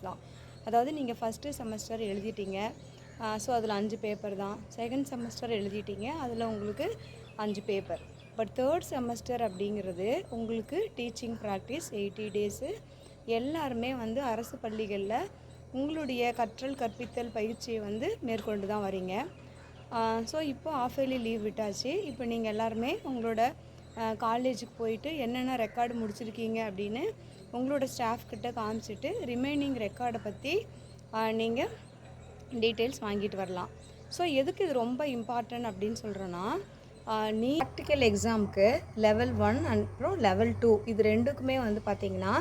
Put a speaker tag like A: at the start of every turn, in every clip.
A: தான். அதாவது நீங்கள் ஃபஸ்ட்டு செமஸ்டர் எழுதிட்டீங்க. ஸோ அதில் 5 பேப்பர் தான். செகண்ட் செமஸ்டர் எழுதிட்டீங்க. அதில் உங்களுக்கு 5 பேப்பர். பட் தேர்ட் செமஸ்டர் அப்படிங்கிறது உங்களுக்கு டீச்சிங் ப்ராக்டிஸ் 80 டேஸு. எல்லாருமே வந்து அரசு பள்ளிகளில் உங்களுடைய கற்றல் கற்பித்தல் பயிற்சியை வந்து மேற்கொண்டு தான் வரீங்க. ஸோ இப்போ ஆஃப் இயர்லி லீவ் விட்டாச்சு. இப்போ நீங்கள் எல்லாருமே உங்களோட காலேஜுக்கு போயிட்டு என்னென்ன ரெக்கார்டு முடிச்சிருக்கீங்க அப்படின்னு உங்களோட ஸ்டாஃப் கிட்ட காமிச்சிட்டு ரிமைனிங் ரெக்கார்டை பற்றி நீங்கள் டீட்டெயில்ஸ் வாங்கிட்டு வரலாம். ஸோ எதுக்கு இது ரொம்ப இம்பார்ட்டன்ட் அப்படின்னு சொல்கிறேன்னா, நீ ப்ராக்டிக்கல் எக்ஸாமுக்கு லெவல் 1 அப்புறம் லெவல் 2 இது ரெண்டுக்குமே வந்து பார்த்திங்கன்னா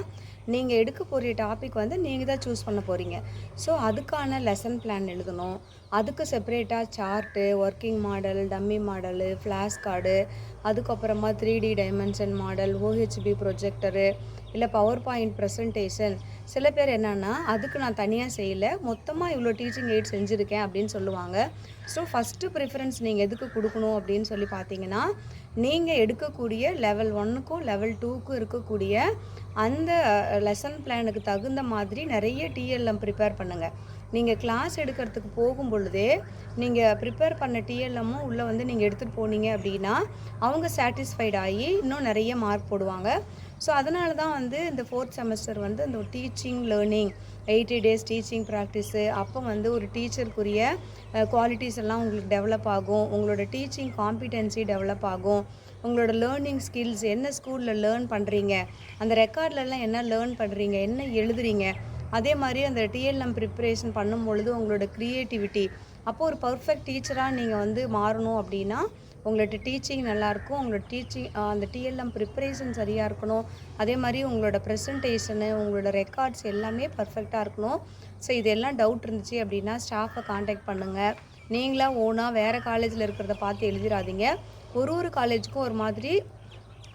A: நீங்கள் எடுக்க போகிற டாபிக் வந்து நீங்கள் தான் சூஸ் பண்ண போகிறீங்க. ஸோ அதுக்கான லெசன் பிளான் எழுதணும். அதுக்கு செப்பரேட்டாக chart, working model, dummy model, flash card, அதுக்கப்புறமா 3D dimension model, OHB projector, இல்லை பவர் பாயிண்ட் ப்ரெசன்டேஷன். சில பேர் என்னென்னா அதுக்கு நான் தனியாக செய்யலை, மொத்தமாக இவ்வளோ டீச்சிங் எய்ட் செஞ்சுருக்கேன் அப்படின்னு சொல்லுவாங்க. ஸோ ஃபஸ்ட்டு ப்ரிஃபரன்ஸ் நீங்கள் எதுக்கு கொடுக்கணும் அப்படின்னு சொல்லி பார்த்தீங்கன்னா, நீங்கள் எடுக்கக்கூடிய லெவல் 1க்கும் லெவல் 2க்கும் இருக்கக்கூடிய அந்த லெசன் பிளானுக்கு தகுந்த மாதிரி நிறைய டிஎல்எம் ப்ரிப்பேர் பண்ணுங்கள். நீங்கள் கிளாஸ் எடுக்கிறதுக்கு போகும் பொழுதே நீங்கள் ப்ரிப்பேர் பண்ண டிஎல்எம்மும் உள்ளே வந்து நீங்கள் எடுத்துகிட்டு போனீங்க அப்படின்னா அவங்க சாட்டிஸ்ஃபைட் ஆகி இன்னும் நிறைய மார்க் போடுவாங்க. ஸோ அதனால தான் வந்து இந்த 4th செமஸ்டர் வந்து இந்த teaching learning 80 days teaching practice, அப்போ வந்து ஒரு டீச்சருக்குரிய குவாலிட்டிஸ் எல்லாம் உங்களுக்கு டெவலப் ஆகும். உங்களோட டீச்சிங் காம்பிடென்சி டெவலப் ஆகும். உங்களோட லேர்னிங் ஸ்கில்ஸ் என்ன ஸ்கூலில் லேர்ன் பண்ணுறீங்க, அந்த ரெக்கார்ட்லலாம் என்ன லேர்ன் பண்ணுறீங்க, என்ன எழுதுறீங்க, அதே மாதிரி அந்த டிஎல்எம் ப்ரிப்பரேஷன் பண்ணும் பொழுது உங்களோட க்ரியேட்டிவிட்டி, அப்போது ஒரு பர்ஃபெக்ட் டீச்சராக நீங்கள் வந்து மாறணும் அப்படின்னா உங்களோட டீச்சிங் நல்லாயிருக்கும். உங்களோட டீச்சிங் அந்த டிஎல்எம் ப்ரிப்பரேஷன் சரியாக இருக்கணும். அதே மாதிரி உங்களோட ப்ரெசன்டேஷனு, உங்களோட ரெக்கார்ட்ஸ் எல்லாமே பர்ஃபெக்டாக இருக்கணும். ஸோ இதெல்லாம் டவுட் இருந்துச்சு அப்படின்னா ஸ்டாஃபை காண்டாக்ட் பண்ணுங்கள். நீங்களாக ஓனாக வேறு காலேஜில் இருக்கிறத பார்த்து எழுதிடாதீங்க. ஒரு காலேஜுக்கும் ஒரு மாதிரி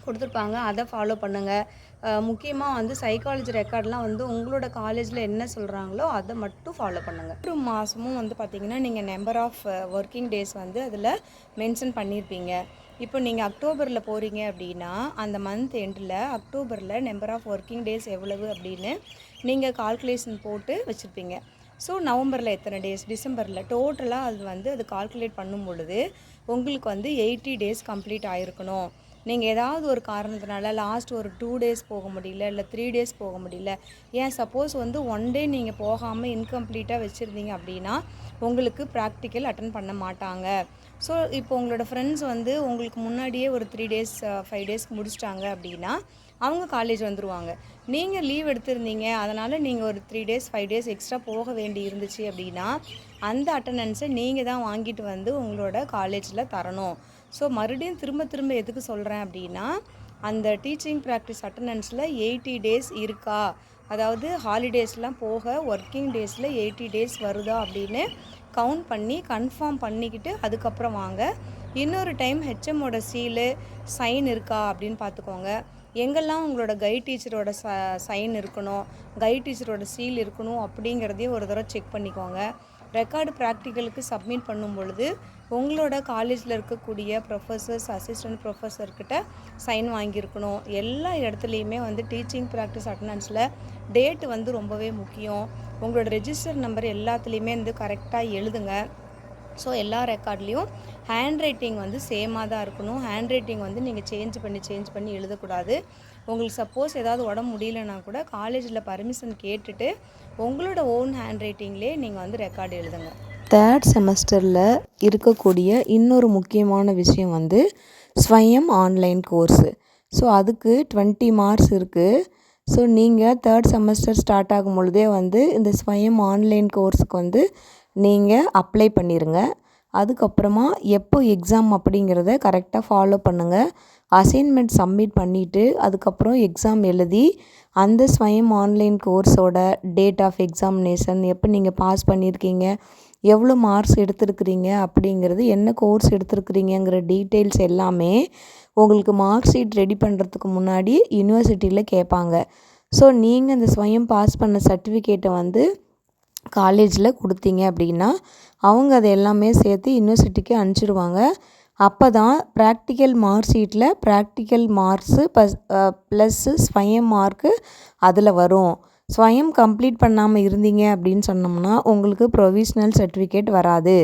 A: கொடுத்துருப்பாங்க, அதை ஃபாலோ பண்ணுங்கள். முக்கியமாக வந்து சைக்காலஜி ரெக்கார்ட்லாம் வந்து உங்களோட காலேஜில் என்ன சொல்கிறாங்களோ அதை மட்டும் ஃபாலோ பண்ணுங்கள். ஒரு மாதமும் வந்து பார்த்திங்கன்னா நீங்கள் நம்பர் ஆஃப் ஒர்க்கிங் டேஸ் வந்து அதில் மென்ஷன் பண்ணியிருப்பீங்க. இப்போ நீங்கள் அக்டோபரில் போகிறீங்க அப்படின்னா அந்த மந்த் எண்டில் அக்டோபரில் நம்பர் ஆஃப் ஒர்க்கிங் டேஸ் எவ்வளவு அப்படின்னு நீங்கள் கால்குலேஷன் போட்டு வச்சுருப்பீங்க. ஸோ நவம்பரில் எத்தனை டேஸ், டிசம்பரில் டோட்டலாக அது வந்து அது கால்குலேட் பண்ணும் பொழுது உங்களுக்கு வந்து 80 டேஸ் கம்ப்ளீட் ஆகிருக்கணும். நீங்கள் ஏதாவது ஒரு காரணத்தினால லாஸ்ட் ஒரு 2 டேஸ் போக முடியல, இல்லை 3 டேஸ் போக முடியல, ஏன் சப்போஸ் வந்து 1 டே நீங்கள் போகாமல் இன்கம்ப்ளீட்டாக வச்சுருந்தீங்க அப்படின்னா உங்களுக்கு ப்ராக்டிக்கல் அட்டன் பண்ண மாட்டாங்க. ஸோ இப்போ உங்களோட ஃப்ரெண்ட்ஸ் வந்து உங்களுக்கு முன்னாடியே ஒரு 3 டேஸ் 5 டேஸ்க்கு முடிச்சிட்டாங்க அப்படின்னா அவங்க காலேஜ் வந்துடுவாங்க. நீங்கள் லீவ் எடுத்திருந்தீங்க, அதனால் நீங்கள் ஒரு 3 டேஸ் 5 டேஸ் எக்ஸ்ட்ரா போக வேண்டி இருந்துச்சு அப்படின்னா அந்த அட்டண்டன்ஸை நீங்கள் தான் வாங்கிட்டு வந்து உங்களோட காலேஜில் தரணும். ஸோ மறுபடியும் திரும்ப எதுக்கு சொல்கிறேன் அப்படின்னா, அந்த டீச்சிங் ப்ராக்டிஸ் அட்டண்டன்ஸில் 80 டேஸ் இருக்கா, அதாவது ஹாலிடேஸ்லாம் போக ஒர்க்கிங் டேஸில் 80 டேஸ் வருதா அப்படின்னு கவுண்ட் பண்ணி கன்ஃபார்ம் பண்ணிக்கிட்டு அதுக்கப்புறம் வாங்க. இன்னொரு டைம் ஹெச்எம்மோட சீலு சைன் இருக்கா அப்படின்னு பார்த்துக்கோங்க. எங்கெல்லாம் உங்களோட கைட் டீச்சரோட சைன் இருக்கணும், கைட் டீச்சரோட சீல் இருக்கணும் அப்படிங்கிறதையும் ஒரு தடவை செக் பண்ணிக்கோங்க. ரெக்கார்டு ப்ராக்டிக்கலுக்கு சப்மிட் பண்ணும் பொழுது உங்களோட காலேஜில் இருக்கக்கூடிய ப்ரொஃபஸர்ஸ், அசிஸ்டன்ட் ப்ரொஃபஸர்கிட்ட சைன் வாங்கியிருக்கணும். எல்லா இடத்துலையுமே வந்து டீச்சிங் ப்ராக்டிஸ் அட்டண்டன்ஸில் டேட்டு வந்து ரொம்பவே முக்கியம். உங்களோட ரெஜிஸ்டர் நம்பர் எல்லாத்துலேயுமே வந்து கரெக்டாக எழுதுங்க. ஸோ எல்லா ரெக்கார்ட்லேயும் ஹேண்ட் ரைட்டிங் வந்து சேமாக தான் இருக்கணும். ஹேண்ட் ரைட்டிங் வந்து நீங்கள் சேஞ்ச் பண்ணி எழுதக்கூடாது. உங்களுக்கு சப்போஸ் ஏதாவது உடம்பு முடியலன்னா கூட காலேஜில் பர்மிஷன் கேட்டுட்டு உங்களோட ஓன் ஹேண்ட் ரைட்டிங்லேயே நீங்கள் வந்து ரெக்கார்டு எழுதுங்க.
B: தேர்ட் செமஸ்டரில் இருக்கக்கூடிய இன்னொரு முக்கியமான விஷயம் வந்து ஸ்வயம் ஆன்லைன் கோர்ஸு. ஸோ அதுக்கு 20 மார்க்ஸ் இருக்குது. ஸோ நீங்கள் தேர்ட் செமஸ்டர் ஸ்டார்ட் ஆகும் பொழுதே வந்து இந்த ஸ்வயம் ஆன்லைன் கோர்ஸுக்கு வந்து நீங்கள் அப்ளை பண்ணிடுங்க. அதுக்கப்புறமா எப்போ எக்ஸாம் அப்படிங்கிறத கரெக்டாக ஃபாலோ பண்ணுங்கள். அசைன்மெண்ட் சப்மிட் பண்ணிவிட்டு அதுக்கப்புறம் எக்ஸாம் எழுதி அந்த ஸ்வயம் ஆன்லைன் கோர்ஸோட டேட் ஆஃப் எக்ஸாமினேஷன், எப்போ நீங்கள் பாஸ் பண்ணியிருக்கீங்க, எவ்வளோ மார்க்ஸ் எடுத்துருக்கிறீங்க அப்படிங்கிறது, என்ன கோர்ஸ் எடுத்துருக்கிறீங்கிற டீட்டெயில்ஸ் எல்லாமே உங்களுக்கு மார்க் ஷீட் ரெடி பண்ணுறதுக்கு முன்னாடி யூனிவர்சிட்டியில் கேட்பாங்க. ஸோ நீங்கள் இந்த ஸ்வயம் பாஸ் பண்ண சர்டிஃபிகேட்டை வந்து காலேஜில் கொடுத்தீங்க அப்படின்னா அவங்க அதை எல்லாமே சேர்த்து யூனிவர்சிட்டிக்கு அனுப்பிச்சிடுவாங்க. அப்போ தான் ப்ராக்டிக்கல் மார்க் ஷீட்டில் ப்ராக்டிக்கல் மார்க்ஸு ப்ளஸ்ஸு ஸ்வயம் மார்க்கு அதில் வரும். ஸ்வயம் கம்ப்ளீட் பண்ணாமல் இருந்தீங்க அப்படின்னு சொன்னோம்னா உங்களுக்கு ப்ரொவிஷ்னல் சர்டிஃபிகேட் வராது.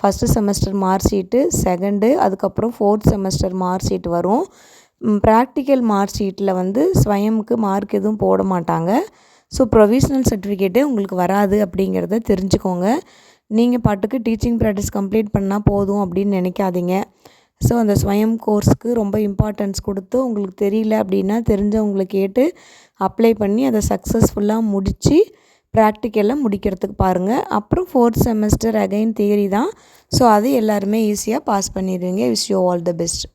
B: First semester mark sheet, second, அதுக்கப்புறம் 4th செமஸ்டர் மார்க் ஷீட் வரும். ப்ராக்டிக்கல் மார்க் ஷீட்டில் வந்து ஸ்வயமுக்கு மார்க் எதுவும் போட மாட்டாங்க. ஸோ ப்ரொவிஷ்னல் சர்டிஃபிகேட்டே உங்களுக்கு வராது அப்படிங்கிறத தெரிஞ்சுக்கோங்க. நீங்கள் பாட்டுக்கு டீச்சிங் ப்ராக்டிஸ் கம்ப்ளீட் பண்ணால் போதும் அப்படின்னு நினைக்காதீங்க. ஸோ அந்த ஸ்வயம் கோர்ஸ்க்கு ரொம்ப இம்பார்ட்டன்ஸ் கொடுத்து உங்களுக்கு தெரியல அப்படின்னா தெரிஞ்சவங்களை கேட்டு அப்ளை பண்ணி அதை சக்ஸஸ்ஃபுல்லாக முடித்து ப்ராக்டிக்கலாக முடிக்கிறதுக்கு பாருங்கள். அப்புறம் 4th செமஸ்டர் அகைன் தியரி தான். ஸோ அது எல்லாருமே ஈஸியாக பாஸ் பண்ணிடுவீங்க. Wish you all the best.